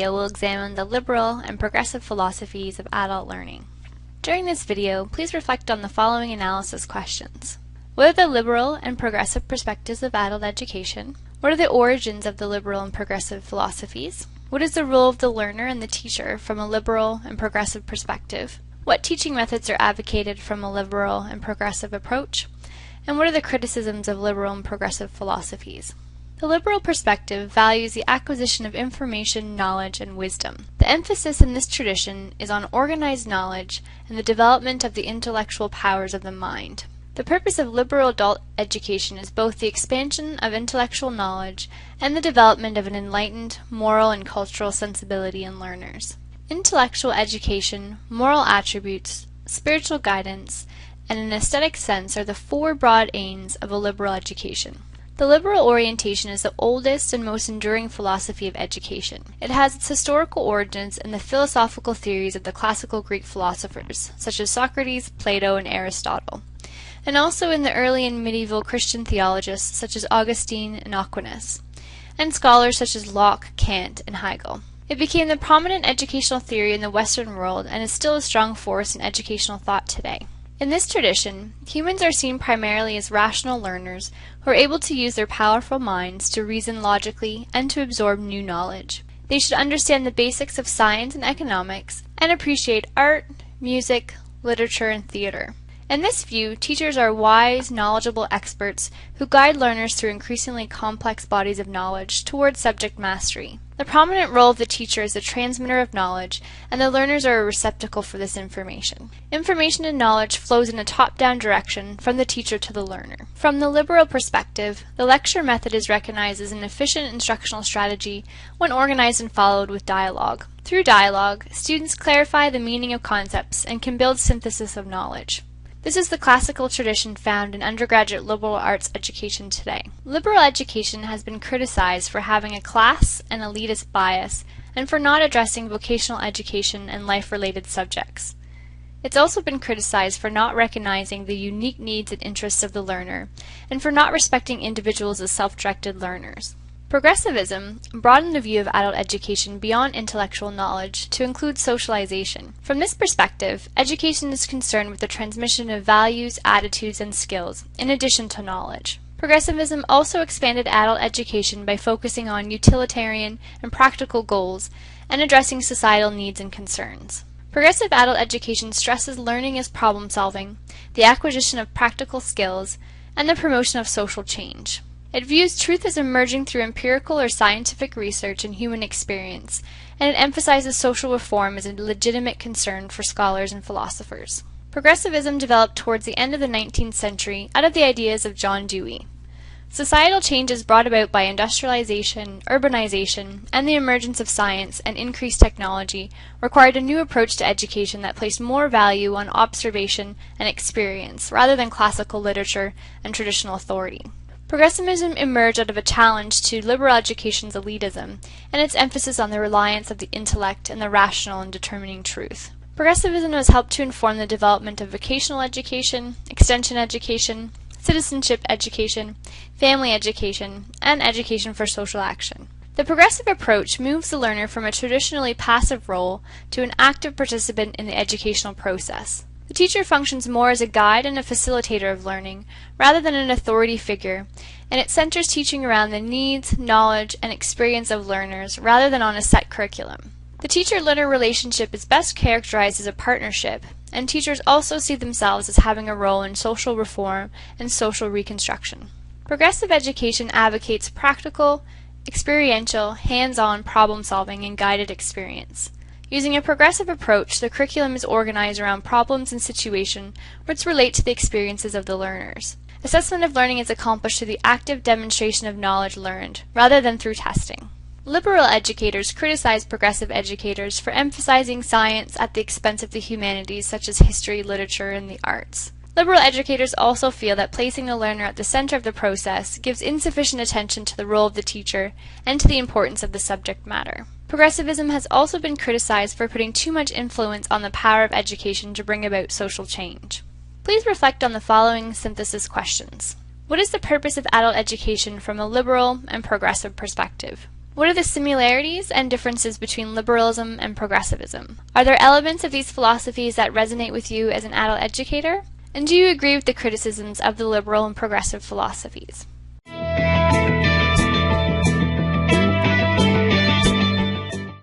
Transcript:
video will examine the liberal and progressive philosophies of adult learning. During this video, please reflect on the following analysis questions. What are the liberal and progressive perspectives of adult education? What are the origins of the liberal and progressive philosophies? What is the role of the learner and the teacher from a liberal and progressive perspective? What teaching methods are advocated from a liberal and progressive approach? And what are the criticisms of liberal and progressive philosophies? The liberal perspective values the acquisition of information, knowledge, and wisdom. The emphasis in this tradition is on organized knowledge and the development of the intellectual powers of the mind. The purpose of liberal adult education is both the expansion of intellectual knowledge and the development of an enlightened moral and cultural sensibility in learners. Intellectual education, moral attributes, spiritual guidance, and an aesthetic sense are the four broad aims of a liberal education. The liberal orientation is the oldest and most enduring philosophy of education. It has its historical origins in the philosophical theories of the classical Greek philosophers, such as Socrates, Plato, and Aristotle, and also in the early and medieval Christian theologists such as Augustine and Aquinas, and scholars such as Locke, Kant, and Hegel. It became the prominent educational theory in the Western world and is still a strong force in educational thought today. In this tradition, humans are seen primarily as rational learners who are able to use their powerful minds to reason logically and to absorb new knowledge. They should understand the basics of science and economics and appreciate art, music, literature, and theater. In this view, teachers are wise, knowledgeable experts who guide learners through increasingly complex bodies of knowledge towards subject mastery. The prominent role of the teacher is the transmitter of knowledge, and the learners are a receptacle for this information. Information and knowledge flows in a top-down direction from the teacher to the learner. From the liberal perspective, the lecture method is recognized as an efficient instructional strategy when organized and followed with dialogue. Through dialogue, students clarify the meaning of concepts and can build synthesis of knowledge. This is the classical tradition found in undergraduate liberal arts education today. Liberal education has been criticized for having a class and elitist bias and for not addressing vocational education and life-related subjects. It's also been criticized for not recognizing the unique needs and interests of the learner and for not respecting individuals as self-directed learners. Progressivism broadened the view of adult education beyond intellectual knowledge to include socialization. From this perspective, education is concerned with the transmission of values, attitudes, and skills, in addition to knowledge. Progressivism also expanded adult education by focusing on utilitarian and practical goals and addressing societal needs and concerns. Progressive adult education stresses learning as problem solving, the acquisition of practical skills, and the promotion of social change. It views truth as emerging through empirical or scientific research and human experience, and it emphasizes social reform as a legitimate concern for scholars and philosophers. Progressivism developed towards the end of the 19th century out of the ideas of John Dewey. Societal changes brought about by industrialization, urbanization, and the emergence of science and increased technology required a new approach to education that placed more value on observation and experience rather than classical literature and traditional authority. Progressivism emerged out of a challenge to liberal education's elitism and its emphasis on the reliance of the intellect and the rational in determining truth. Progressivism has helped to inform the development of vocational education, extension education, citizenship education, family education, and education for social action. The progressive approach moves the learner from a traditionally passive role to an active participant in the educational process. The teacher functions more as a guide and a facilitator of learning, rather than an authority figure, and it centers teaching around the needs, knowledge, and experience of learners, rather than on a set curriculum. The teacher-learner relationship is best characterized as a partnership, and teachers also see themselves as having a role in social reform and social reconstruction. Progressive education advocates practical, experiential, hands-on problem-solving and guided experience. Using a progressive approach, the curriculum is organized around problems and situations which relate to the experiences of the learners. Assessment of learning is accomplished through the active demonstration of knowledge learned, rather than through testing. Liberal educators criticize progressive educators for emphasizing science at the expense of the humanities such as history, literature, and the arts. Liberal educators also feel that placing the learner at the center of the process gives insufficient attention to the role of the teacher and to the importance of the subject matter. Progressivism has also been criticized for putting too much influence on the power of education to bring about social change. Please reflect on the following synthesis questions. What is the purpose of adult education from a liberal and progressive perspective? What are the similarities and differences between liberalism and progressivism? Are there elements of these philosophies that resonate with you as an adult educator? And do you agree with the criticisms of the liberal and progressive philosophies?